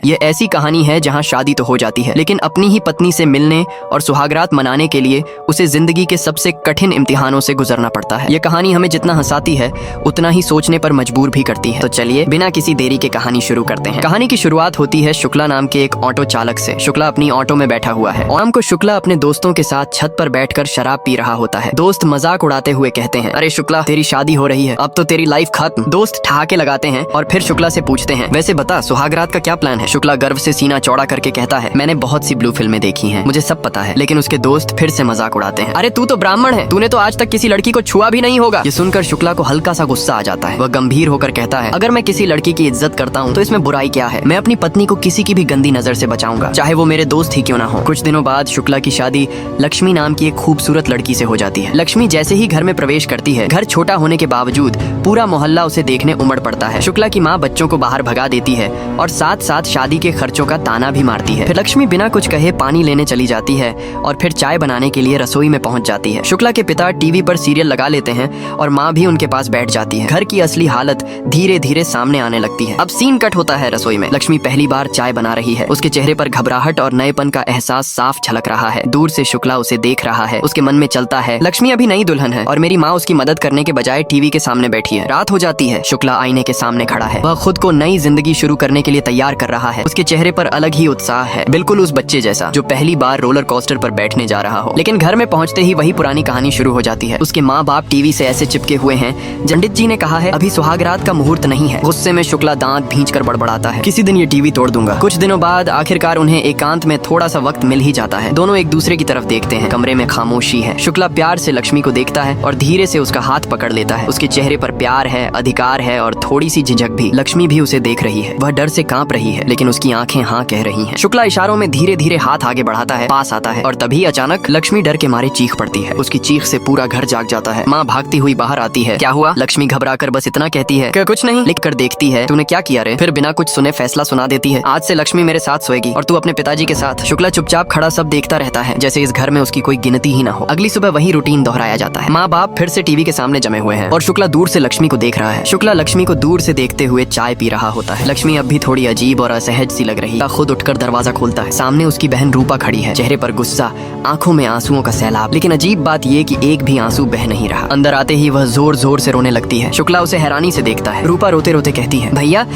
ये ऐसी कहानी है जहाँ शादी तो हो जाती है, लेकिन अपनी ही पत्नी से मिलने और सुहागरात मनाने के लिए उसे जिंदगी के सबसे कठिन इम्तिहानों से गुजरना पड़ता है। ये कहानी हमें जितना हंसाती है उतना ही सोचने पर मजबूर भी करती है। तो चलिए बिना किसी देरी के कहानी शुरू करते हैं। कहानी की शुरुआत होती है शुक्ला नाम के एक ऑटो चालक से। शुक्ला अपनी ऑटो में बैठा हुआ है। शाम को शुक्ला अपने दोस्तों के साथ छत पर बैठकर शराब पी रहा होता है। दोस्त मजाक उड़ाते हुए कहते हैं, अरे शुक्ला तेरी शादी हो रही है, अब तो तेरी लाइफ खत्म। दोस्त ठहाके लगाते हैं और फिर शुक्ला से पूछते हैं, वैसे बता सुहागरात का क्या प्लान है? शुक्ला गर्व से सीना चौड़ा करके कहता है, मैंने बहुत सी ब्लू फिल्में देखी हैं, मुझे सब पता है। लेकिन उसके दोस्त फिर से मजाक उड़ाते हैं, अरे तू तो ब्राह्मण है, तूने तो आज तक किसी लड़की को छुआ भी नहीं होगा। ये सुनकर शुक्ला को हल्का सा गुस्सा आ जाता है। वह गंभीर होकर कहता है, अगर मैं किसी लड़की की इज्जत करता हूँ तो इसमें बुराई क्या है? मैं अपनी पत्नी को किसी की भी गंदी नजर से बचाऊंगा, चाहे वो मेरे दोस्त ही क्यों ना हो। कुछ दिनों बाद शुक्ला की शादी लक्ष्मी नाम की एक खूबसूरत लड़की से हो जाती है। लक्ष्मी जैसे ही घर में प्रवेश करती है, घर छोटा होने के बावजूद पूरा मोहल्ला उसे देखने उमड़ पड़ता है। शुक्ला की माँ बच्चों को बाहर भगा देती है और साथ साथ शादी के खर्चों का ताना भी मारती है। फिर लक्ष्मी बिना कुछ कहे पानी लेने चली जाती है और फिर चाय बनाने के लिए रसोई में पहुंच जाती है। शुक्ला के पिता टीवी पर सीरियल लगा लेते हैं और माँ भी उनके पास बैठ जाती है। घर की असली हालत धीरे धीरे सामने आने लगती है। अब सीन कट होता है रसोई में। लक्ष्मी पहली बार चाय बना रही है। उसके चेहरे पर घबराहट और नएपन का एहसास साफ झलक रहा है। दूर से शुक्ला उसे देख रहा है। उसके मन में चलता है, लक्ष्मी अभी नई दुल्हन है और मेरी माँ उसकी मदद करने के बजाय टीवी के सामने बैठी है। रात हो जाती है। शुक्ला आईने के सामने खड़ा है। वह खुद को नई जिंदगी शुरू करने के लिए तैयार कर रहा है। उसके चेहरे पर अलग ही उत्साह है, बिल्कुल उस बच्चे जैसा जो पहली बार रोलर कोस्टर पर बैठने जा रहा हो। लेकिन घर में पहुंचते ही वही पुरानी कहानी शुरू हो जाती है। उसके माँ बाप टीवी से ऐसे चिपके हुए हैं, पंडित जी ने कहा है अभी सुहागरात का मुहूर्त नहीं है। गुस्से में शुक्ला दांत भींचकर बड़बड़ाता है, किसी दिन ये टीवी तोड़ दूंगा। कुछ दिनों बाद आखिरकार उन्हें एकांत में थोड़ा सा वक्त मिल ही जाता है। दोनों एक दूसरे की तरफ देखते हैं। कमरे में खामोशी है। शुक्ला प्यार से लक्ष्मी को देखता है और धीरे से उसका हाथ पकड़ लेता है। उसके चेहरे पर प्यार है, अधिकार है और थोड़ी सी झिझक भी। लक्ष्मी भी उसे देख रही है। वह डर से कांप रही है, लेकिन उसकी आंखें हाँ कह रही हैं। शुक्ला इशारों में धीरे धीरे हाथ आगे बढ़ाता है, पास आता है और तभी अचानक लक्ष्मी डर के मारे चीख पड़ती है। उसकी चीख से पूरा घर जाग जाता है। माँ भागती हुई बाहर आती है। क्या हुआ? लक्ष्मी घबराकर बस इतना कहती है, क्या कुछ नहीं। लिख कर देखती है, तूने क्या किया रे? फिर बिना कुछ सुने फैसला सुना देती है, आज से लक्ष्मी मेरे साथ सोएगी और तू अपने पिताजी के साथ। शुक्ला चुपचाप खड़ा सब देखता रहता है, जैसे इस घर में उसकी कोई गिनती ही ना हो। अगली सुबह वही रूटीन दोहराया जाता है। माँ बाप फिर से टीवी के सामने जमे हुए हैं और शुक्ला दूर से लक्ष्मी को देख रहा है। शुक्ला लक्ष्मी को दूर से देखते हुए चाय पी रहा होता है। लक्ष्मी अब भी थोड़ी अजीब और असहज सी लग रही है। खुद उठकर दरवाजा खोलता है। सामने उसकी बहन रूपा खड़ी है, चेहरे पर गुस्सा, आंखों में आंसुओं का सैलाब। लेकिन अजीब बात ये कि एक भी आंसू बह नहीं रहा। अंदर आते ही वह जोर जोर से रोने लगती है। शुक्ला उसे हैरानी से देखता है। रूपा रोते रोते कहती है, भैया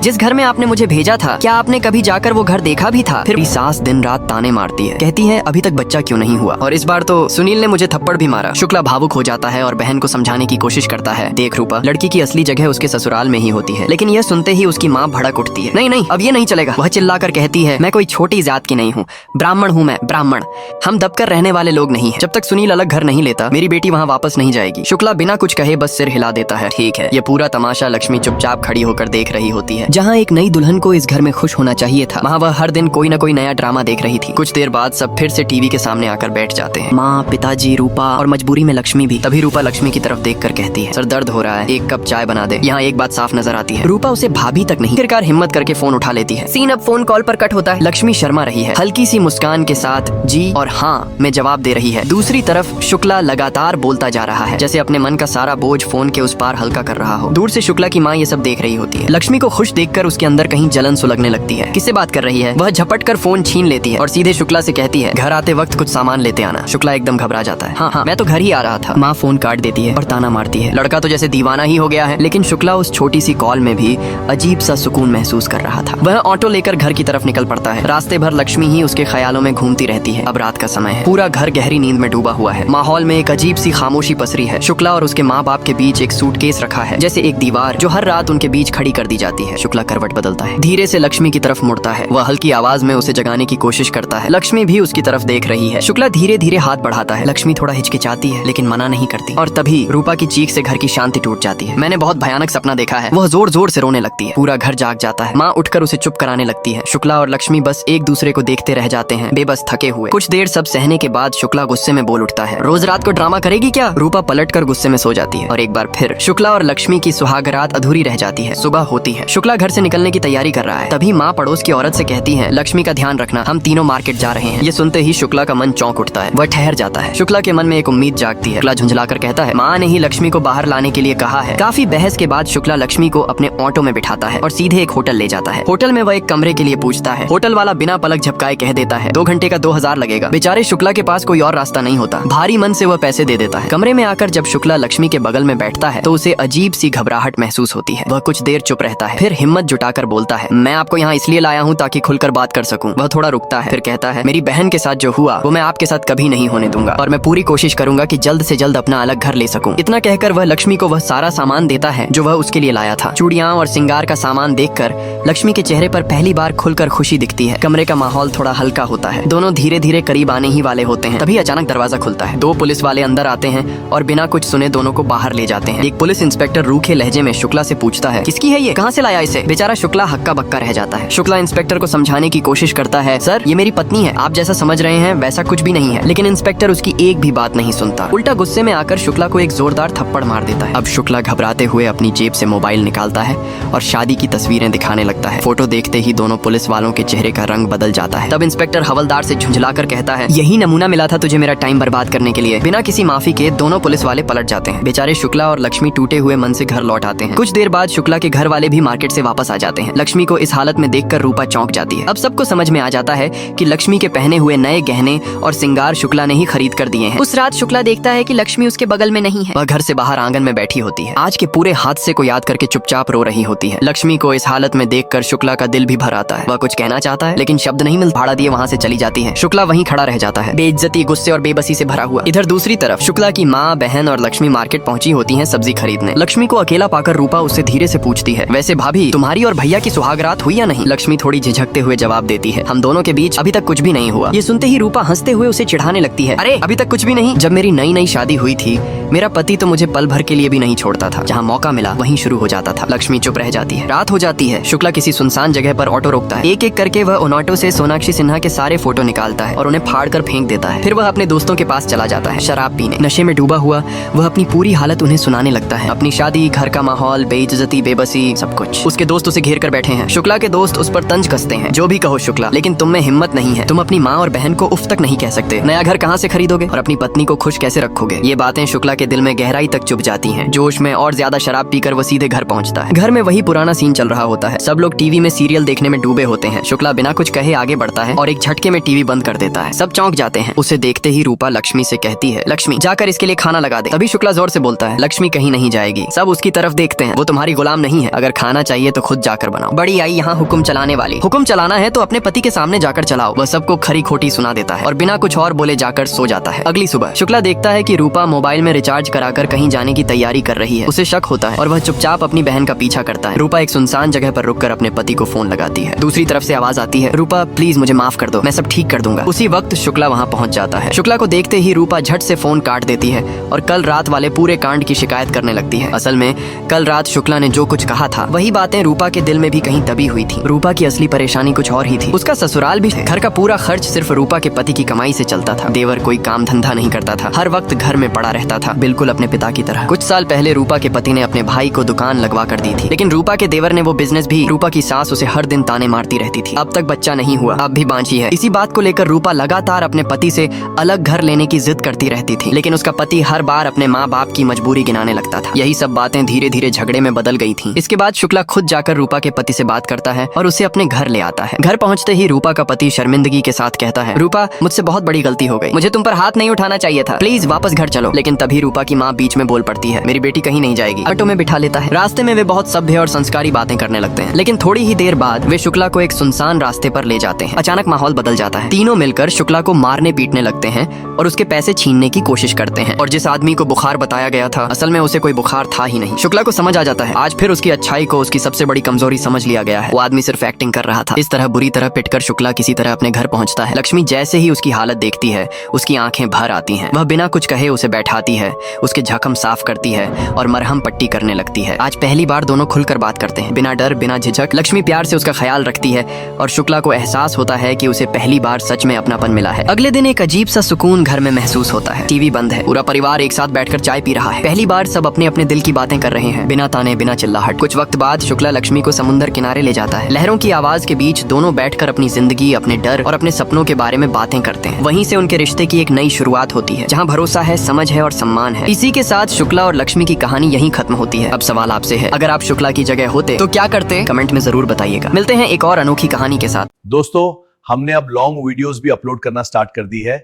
जिस घर में आपने मुझे भेजा था, क्या आपने कभी जाकर वो घर देखा भी था? फिर सास दिन रात ताने मारती है, कहती है अभी तक बच्चा क्यों नहीं हुआ? और इस बार तो सुनील ने मुझे थप्पड़ भी मारा। शुक्ला भावुक हो जाता है और बहन को समझाने की कोशिश करता है, देख रूपा, लड़की की असली जगह उसके ससुराल में ही होती है। लेकिन यह सुनते ही उसकी माँ भड़क उठती है, नहीं नहीं अब ये नहीं चलेगा। वह चिल्लाकर कहती है, मैं कोई छोटी जात की नहीं हूँ, ब्राह्मण हूँ मैं, ब्राह्मण। हम दबकर रहने वाले लोग नहीं है। जब तक सुनील अलग घर नहीं लेता मेरी बेटी वहाँ वापस नहीं जाएगी। शुक्ला बिना कुछ कहे बस सिर हिला देता है, ठीक है। ये पूरा तमाशा लक्ष्मी चुपचाप खड़ी होकर देख रही होती है। जहाँ एक नई दुल्हन को इस घर में खुश होना चाहिए था, वहाँ वह हर दिन कोई न कोई नया ड्रामा देख रही थी। कुछ देर बाद सब फिर से टीवी के सामने आकर बैठ जाते हैं, माँ, पिताजी, रूपा और मजबूरी में लक्ष्मी भी। तभी रूपा लक्ष्मी की तरफ देखकर कहती है, सर दर्द हो रहा है, एक कप चाय बना दे। यहाँ एक बात साफ नजर आती है, रूपा उसे भाभी तक नहीं। आखिरकार हिम्मत करके फोन उठा लेती है। सीन अब फोन कॉल पर कट होता है। लक्ष्मी शर्मा रही है, हल्की सी मुस्कान के साथ जी और हाँ में जवाब दे रही है। दूसरी तरफ शुक्ला लगातार बोलता जा रहा है, जैसे अपने मन का सारा बोझ फोन के उस पार हल्का कर रहा हो। दूर से शुक्ला की माँ ये सब देख रही होती है। लक्ष्मी को खुश देखकर उसके अंदर कहीं जलन सुलगने लगती है। किससे बात कर रही है? वह झपट कर फोन छीन लेती है और सीधे शुक्ला से कहती है, घर आते वक्त कुछ सामान लेते आना। शुक्ला एकदम घबरा जाता है, हाँ हाँ मैं तो घर ही आ रहा था। माँ फोन काट देती है और ताना मारती है, लड़का तो जैसे दीवाना ही हो गया है। लेकिन शुक्ला उस छोटी सी कॉल में भी अजीब सा सुकून महसूस कर रहा था। वह ऑटो लेकर घर की तरफ निकल पड़ता है। रास्ते भर लक्ष्मी ही उसके ख्यालों में घूमती रहती है। अब रात का समय है, पूरा घर गहरी नींद में डूबा हुआ है। माहौल में एक अजीब सी खामोशी पसरी है। शुक्ला और उसके माँ बाप के बीच एक सूटकेस रखा है, जैसे एक दीवार जो हर रात उनके बीच खड़ी कर दी जाती है। शुक्ला करवट बदलता है, धीरे से लक्ष्मी की तरफ मुड़ता है। वह हल्की आवाज में उसे जगाने की कोशिश करता है। लक्ष्मी भी उसकी तरफ देख रही है। शुक्ला धीरे धीरे हाथ बढ़ाता है। लक्ष्मी थोड़ा हिचकिचाती है लेकिन मना नहीं करती। और तभी रूपा की चीख से घर की शांति टूट जाती है। मैंने बहुत भयानक सपना देखा है। वह जोर जोर से रोने लगती है। पूरा घर जाग जाता है। माँ उठकर उसे चुप कराने लगती है। शुक्ला और लक्ष्मी बस एक दूसरे को देखते रह जाते हैं, बेबस थके हुए। कुछ देर सब सहने के बाद शुक्ला गुस्से में बोल उठता है, रोज रात को ड्रामा करेगी क्या? रूपा पलटकर गुस्से में सो जाती है और एक बार फिर शुक्ला और लक्ष्मी की सुहागरात अधूरी रह जाती है। सुबह होती है। शुक्ला घर से निकलने की तैयारी कर रहा है। तभी माँ पड़ोस की औरत से कहती है, लक्ष्मी का ध्यान रखना, हम तीनों मार्केट जा रहे हैं। ये सुनते ही शुक्ला का मन चौंक उठता है। वह ठहर जाता है। शुक्ला के मन में एक उम्मीद जागती है। शुक्ला झुंझलाकर कहता है, माँ ने ही लक्ष्मी को बाहर लाने के लिए कहा है। काफी बहस के बाद शुक्ला लक्ष्मी को अपने ऑटो में बिठाता है और सीधे एक होटल ले जाता है। होटल में वह एक कमरे के लिए पूछता है। होटल वाला बिना पलक झपकाए कह देता है 2 घंटे का 2000 लगेगा। बेचारे शुक्ला के पास कोई और रास्ता नहीं होता, भारी मन से वह पैसे दे देता है। कमरे में आकर जब शुक्ला लक्ष्मी के बगल में बैठता है तो उसे अजीब सी घबराहट महसूस होती है। वह कुछ देर चुप रहता है, फिर हिम्मत जुटाकर बोलता है, मैं आपको यहाँ इसलिए लाया हूँ ताकि खुलकर बात कर सकूं। वह थोड़ा रुकता है, फिर कहता है, मेरी बहन के साथ जो हुआ वो मैं आपके साथ कभी नहीं होने दूंगा और मैं पूरी कोशिश करूंगा कि जल्द से जल्द अपना अलग घर ले सकूं। इतना कहकर वह लक्ष्मी को वह सारा सामान देता है जो वह उसके लिए लाया था। चूड़ियां और सिंगार का सामान देखकर लक्ष्मी के चेहरे पर पहली बार खुलकर खुशी दिखती है। कमरे का माहौल थोड़ा हल्का होता है, दोनों धीरे धीरे करीब आने ही वाले होते हैं। तभी अचानक दरवाजा खुलता है। 2 पुलिस वाले अंदर आते हैं और बिना कुछ सुने दोनों को बाहर ले जाते हैं। एक पुलिस इंस्पेक्टर रूखे लहजे में शुक्ला से पूछता है, किसकी है ये, कहाँ से लाया इसे? बेचारा शुक्ला हक्का बक्का रह जाता है। शुक्ला इंस्पेक्टर को समझाने की कोशिश करता है, सर ये मेरी पत्नी है, आप जैसा समझ रहे हैं वैसा कुछ भी नहीं है। लेकिन इंस्पेक्टर उसकी एक भी बात नहीं सुनता, उल्टा गुस्से में आकर शुक्ला को एक जोरदार थप्पड़ मार देता है। अब शुक्ला घबराते हुए अपनी जेब से मोबाइल निकालता है और शादी की तस्वीरें दिखाने लगता है। फोटो देखते ही दोनों पुलिस वालों के चेहरे का रंग बदल जाता है। तब इंस्पेक्टर हवलदार से झुंझलाकर कहता है, यही नमूना मिला था तुझे मेरा टाइम बर्बाद करने के लिए। बिना किसी माफी के दोनों पुलिस वाले पलट जाते हैं। बेचारे शुक्ला और लक्ष्मी टूटे हुए मन से घर लौट आते हैं। कुछ देर बाद शुक्ला के घर वाले भी मार्केट से वापस आ जाते हैं। लक्ष्मी को इस हालत में देखकर रूपा चौंक जाती है। अब सबको समझ में आ जाता है कि लक्ष्मी के पहने हुए नए गहने और सिंगार शुक्ला ने ही खरीद कर दिए हैं। उस रात शुक्ला देखता है कि लक्ष्मी उसके बगल में नहीं है। वह घर से बाहर आंगन में बैठी होती है, आज के पूरे हादसे को याद करके चुपचाप रो रही होती है। लक्ष्मी को इस हालत में देखकर शुक्ला का दिल भी भर आता है। वह कुछ कहना चाहता है लेकिन शब्द नहीं मिलता, भाड़ा दिए वहाँ से चली जाती है। शुक्ला वहीं खड़ा रह जाता है, बेइज्जती, गुस्से और बेबसी से भरा हुआ। इधर दूसरी तरफ शुक्ला की माँ, बहन और लक्ष्मी मार्केट पहुंची होती हैं सब्जी खरीदने। लक्ष्मी को अकेला पाकर रूपा उससे धीरे से पूछती है, वैसे भाभी तुम्हारी और भैया की सुहागरात हुई या नहीं? लक्ष्मी थोड़ी झिझकते हुए जवाब देती है, हम दोनों के बीच अभी तक कुछ भी नहीं हुआ। ये सुनते ही रूपा हंसते हुए उसे चिढ़ाने लगती है, अरे अभी तक कुछ भी नहीं? जब मेरी नई नई शादी हुई थी मेरा पति तो मुझे पल भर के लिए भी नहीं छोड़ता था, जहाँ मौका मिला वहीं शुरू हो जाता था। लक्ष्मी चुप रह जाती है। रात हो जाती है। शुक्ला किसी सुनसान जगह पर ऑटो रोकता है। एक एक करके वह उन ऑटो से सोनाक्षी सिन्हा के सारे फोटो निकालता है और उन्हें फाड़ कर फेंक देता है। फिर वह अपने दोस्तों के पास चला जाता है शराब पीने। नशे में डूबा हुआ वह अपनी पूरी हालत उन्हें सुनाने लगता है, अपनी शादी, घर का माहौल, बेइज्जती, बेबसी, सब कुछ। उसके दोस्त उसे घेर कर बैठे हैं। शुक्ला के दोस्त उस पर तंज कसते हैं, जो भी कहो शुक्ला, लेकिन तुम में हिम्मत नहीं है, तुम अपनी माँ और बहन को उफ तक नहीं कह सकते, नया घर कहाँ से खरीदोगे और अपनी पत्नी को खुश कैसे रखोगे? ये बातें शुक्ला के दिल में गहराई तक चुभ जाती हैं। जोश में और ज्यादा शराब पीकर वो सीधे घर पहुंचता है। घर में वही पुराना सीन चल रहा होता है, सब लोग टीवी में सीरियल देखने में डूबे होते हैं। शुक्ला बिना कुछ कहे आगे बढ़ता है और एक झटके में टीवी बंद कर देता है। सब चौंक जाते हैं। उसे देखते ही रूपा लक्ष्मी से कहती है, लक्ष्मी जाकर इसके लिए खाना लगा दे। तभी शुक्ला जोर से बोलता है, लक्ष्मी कहीं नहीं जाएगी, सब उसकी तरफ देखते हैं, वो तुम्हारी गुलाम नहीं है, अगर खाना चाहिए तो खुद जाकर बनाओ। बड़ी आई यहाँ हुक्म चलाने वाली, हुक्म चलाना है तो अपने पति के सामने जाकर चलाओ। वह सबको खरी खोटी सुना देता है और बिना कुछ और बोले जाकर सो जाता है। अगली सुबह शुक्ला देखता है कि रूपा मोबाइल में रिचार्ज कराकर कहीं जाने की तैयारी कर रही है। उसे शक होता है और वह चुपचाप अपनी बहन का पीछा करता है। रूपा एक सुनसान जगह पर रुककर अपने पति को फोन लगाती है। दूसरी तरफ से आवाज आती है, रूपा प्लीज मुझे माफ कर दो, मैं सब ठीक कर दूंगा। उसी वक्त शुक्ला वहाँ पहुँच जाता है। शुक्ला को देखते ही रूपा झट से फोन काट देती है और कल रात वाले पूरे कांड की शिकायत करने लगती है। असल में कल रात शुक्ला ने जो कुछ कहा था वही बातें रूपा के दिल में भी कहीं दबी हुई थी। रूपा की असली परेशानी कुछ और ही थी। उसका ससुराल भी, घर का पूरा खर्च सिर्फ रूपा के पति की कमाई से चलता था। देवर कोई काम धंधा नहीं करता था, हर वक्त घर में पड़ा रहता था, बिल्कुल अपने पिता की तरह। कुछ साल पहले रूपा के पति ने अपने भाई को दुकान लगवा कर दी थी, लेकिन रूपा के देवर ने वो बिजनेस भी, रूपा की सास उसे हर दिन ताने मारती रहती थी। अब तक बच्चा नहीं हुआ, अब भी बांझी है। इसी बात को लेकर रूपा लगातार अपने पति से अलग घर लेने की जिद करती रहती थी, लेकिन उसका पति हर बार अपने माँ बाप की मजबूरी गिनाने लगता था। यही सब बातें धीरे धीरे झगड़े में बदल गई थी। इसके बाद शुक्ला खुद जाकर रूपा के पति से बात करता है और उसे अपने घर ले आता है। घर पहुंचते ही रूपा का पति शर्मिंदगी के साथ कहता है, रूपा मुझसे बहुत बड़ी गलती हो गई, मुझे तुम पर हाथ नहीं उठाना चाहिए था, प्लीज वापस घर चलो। लेकिन तभी रूपा की माँ बीच में बोल पड़ती है, मेरी बेटी कहीं नहीं जाएगी। ऑटो में बिठा लेता है। रास्ते में वे बहुत सभ्य और संस्कारी बातें करने लगते हैं, लेकिन थोड़ी ही देर बाद वे शुक्ला को एक सुनसान रास्ते पर ले जाते हैं। अचानक माहौल बदल जाता है। तीनों मिलकर शुक्ला को मारने पीटने लगते हैं और उसके पैसे छीनने की कोशिश करते हैं। और जिस आदमी को बुखार बताया गया था असल में उसे कोई बुखार था ही नहीं। शुक्ला को समझ आ जाता है आज फिर उसकी अच्छाई को उसकी सबसे बड़ी कमजोरी समझ लिया गया है। वो आदमी सिर्फ एक्टिंग कर रहा था। इस तरह बुरी तरह पिटकर शुक्ला किसी तरह अपने घर पहुंचता है। लक्ष्मी जैसे ही उसकी हालत देखती है उसकी आंखें भर आती हैं। वह बिना कुछ कहे उसे बैठाती है, उसके जख्म साफ करती है और मरहम पट्टी करने लगती है। आज पहली बार दोनों खुलकर बात करते हैं, बिना डर बिना झिझक। लक्ष्मी प्यार से उसका ख्याल रखती है और शुक्ला को एहसास होता है कि उसे पहली बार सच में अपनापन मिला है। अगले दिन एक अजीब सा सुकून घर में महसूस होता है। टीवी बंद है, पूरा परिवार एक साथ बैठकर चाय पी रहा है। पहली बार सब अपने अपने दिल की बातें कर रहे हैं, बिना ताने बिना चिल्लाहट। कुछ वक्त बाद शुक्ला लक्ष्मी को समुद्र किनारे ले जाता है। लहरों की आवाज के बीच दोनों बैठकर अपनी जिंदगी, अपने डर और अपने सपनों के बारे में बातें करते हैं। वहीं से उनके रिश्ते की एक नई शुरुआत होती है, जहाँ भरोसा है, समझ है और सम्मान है। इसी के साथ शुक्ला और लक्ष्मी की कहानी यहीं खत्म होती है। अब सवाल आपसे है, अगर आप शुक्ला की जगह होते तो क्या करते? कमेंट में जरूर बताइए। बताइएगा। मिलते हैं एक और अनोखी कहानी के साथ। दोस्तों, हमने अब लॉन्ग वीडियोस भी अपलोड करना स्टार्ट कर दी है,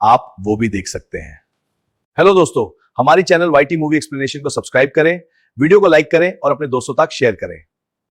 आप वो भी देख सकते हैं। हेलो दोस्तों, हमारी चैनल वाईटी मूवी एक्सप्लेनेशन को सब्सक्राइब करें, वीडियो को लाइक करें और अपने दोस्तों तक शेयर करें।